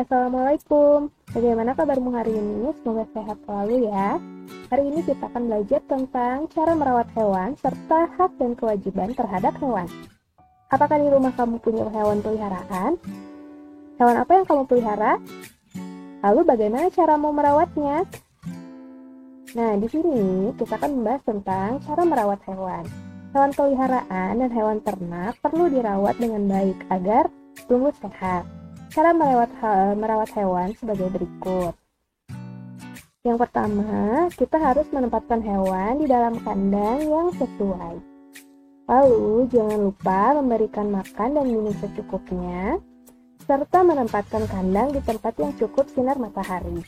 Assalamualaikum. Bagaimana kabarmu hari ini? Semoga sehat selalu ya. Hari ini kita akan belajar tentang cara merawat hewan serta hak dan kewajiban terhadap hewan. Apakah di rumah kamu punya hewan peliharaan? Hewan apa yang kamu pelihara? Lalu bagaimana caramu merawatnya? Nah, di sini kita akan membahas tentang cara merawat hewan. Hewan peliharaan dan hewan ternak perlu dirawat dengan baik agar tumbuh sehat. Cara merawat hewan sebagai berikut. Yang pertama, kita harus menempatkan hewan di dalam kandang yang sesuai. Lalu, jangan lupa memberikan makan dan minum secukupnya, serta menempatkan kandang di tempat yang cukup sinar matahari.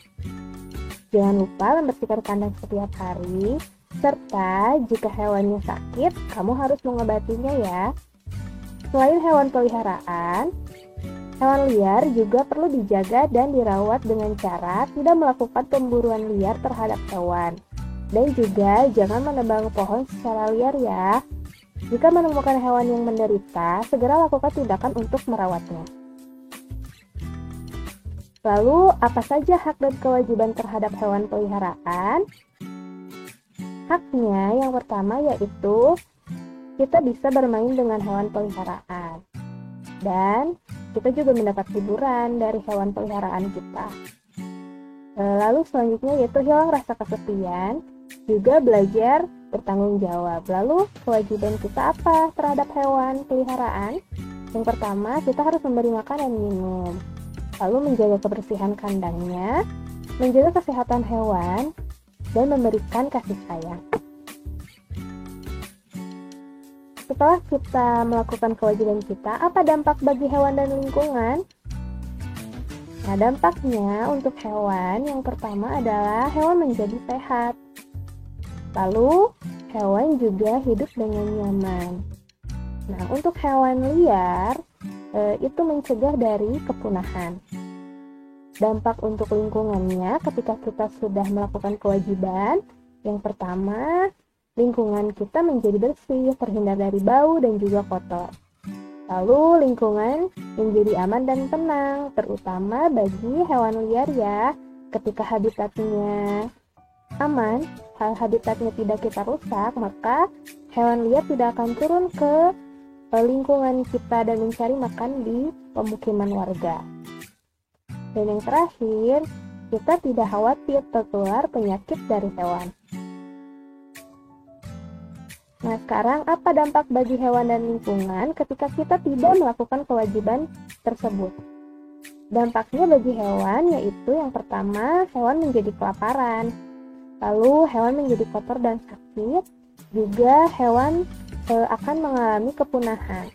Jangan lupa membersihkan kandang setiap hari, serta jika hewannya sakit, kamu harus mengobatinya ya. Selain hewan peliharaan, hewan liar juga perlu dijaga dan dirawat dengan cara tidak melakukan pemburuan liar terhadap hewan. Dan juga jangan menebang pohon secara liar ya. Jika menemukan hewan yang menderita, segera lakukan tindakan untuk merawatnya. Lalu, apa saja hak dan kewajiban terhadap hewan peliharaan? Haknya yang pertama yaitu kita bisa bermain dengan hewan peliharaan. Dan kita juga mendapat hiburan dari hewan peliharaan kita. Lalu selanjutnya yaitu hilang rasa kesepian, juga belajar bertanggung jawab. Lalu kewajiban kita apa terhadap hewan peliharaan? Yang pertama, kita harus memberi makan dan minum. Lalu menjaga kebersihan kandangnya, menjaga kesehatan hewan, dan memberikan kasih sayang. Setelah kita melakukan kewajiban kita, apa dampak bagi hewan dan lingkungan? Nah, dampaknya untuk hewan yang pertama adalah hewan menjadi sehat. Lalu, hewan juga hidup dengan nyaman. Nah, untuk hewan liar, itu mencegah dari kepunahan. Dampak untuk lingkungannya ketika kita sudah melakukan kewajiban, yang pertama, lingkungan kita menjadi bersih, terhindar dari bau dan juga kotor. Lalu lingkungan menjadi aman dan tenang, terutama bagi hewan liar ya. Ketika habitatnya aman, habitatnya tidak kita rusak, maka hewan liar tidak akan turun ke lingkungan kita dan mencari makan di pemukiman warga. Dan yang terakhir, kita tidak khawatir tertular penyakit dari hewan. Nah, sekarang apa dampak bagi hewan dan lingkungan ketika kita tidak melakukan kewajiban tersebut? Dampaknya bagi hewan yaitu yang pertama, hewan menjadi kelaparan. Lalu hewan menjadi kotor dan sakit. Juga hewan akan mengalami kepunahan.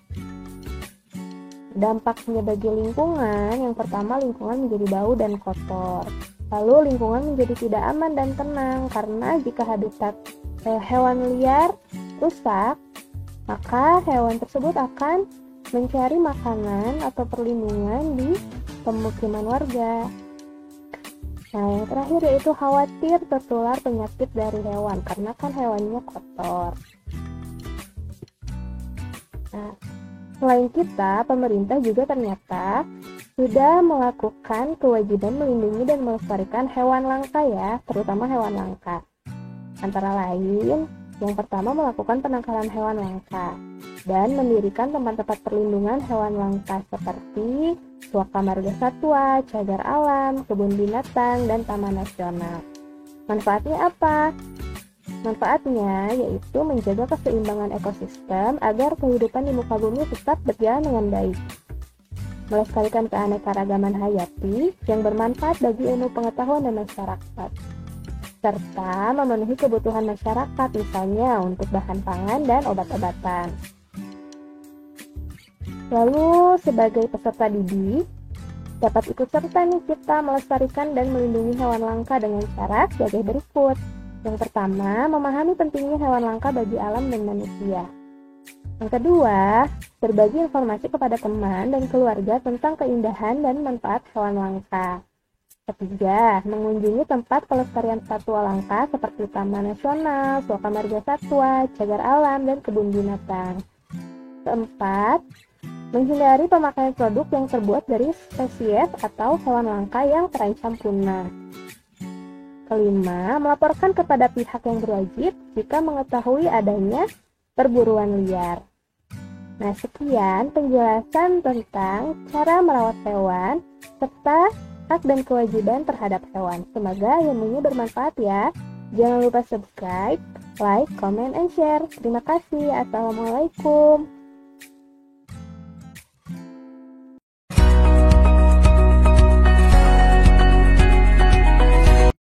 Dampaknya bagi lingkungan, yang pertama lingkungan menjadi bau dan kotor. Lalu lingkungan menjadi tidak aman dan tenang karena jika habitat hewan liar rusak, maka hewan tersebut akan mencari makanan atau perlindungan di pemukiman warga. Nah, yang terakhir yaitu khawatir tertular penyakit dari hewan karena kan hewannya kotor. Nah, selain kita, pemerintah juga ternyata sudah melakukan kewajiban melindungi dan melestarikan hewan langka ya, terutama hewan langka. Antara lain, yang pertama melakukan penangkaran hewan langka dan mendirikan tempat-tempat perlindungan hewan langka seperti Suaka Marga Satwa, Cagar Alam, kebun binatang, dan taman nasional. Manfaatnya apa? Manfaatnya yaitu menjaga keseimbangan ekosistem agar kehidupan di muka bumi tetap berjalan dengan baik. Melestarikan keanekaragaman hayati yang bermanfaat bagi ilmu pengetahuan dan masyarakat. Serta memenuhi kebutuhan masyarakat, misalnya untuk bahan pangan dan obat-obatan. Lalu, sebagai peserta didik, dapat ikut serta nih kita melestarikan dan melindungi hewan langka dengan cara sebagai berikut. Yang pertama, memahami pentingnya hewan langka bagi alam dan manusia. Yang kedua, berbagi informasi kepada teman dan keluarga tentang keindahan dan manfaat hewan langka. Ketiga, mengunjungi tempat pelestarian satwa langka seperti Taman Nasional, Suaka Marga Satwa, Cagar Alam, dan kebun binatang. Keempat, menghindari pemakaian produk yang terbuat dari spesies atau hewan langka yang terancam punah. Kelima, melaporkan kepada pihak yang berwajib jika mengetahui adanya perburuan liar. Nah, sekian penjelasan tentang cara merawat hewan serta hak dan kewajiban terhadap hewan. Semoga ilmunya bermanfaat ya. Jangan lupa subscribe, like, comment, and share. Terima kasih. Assalamualaikum.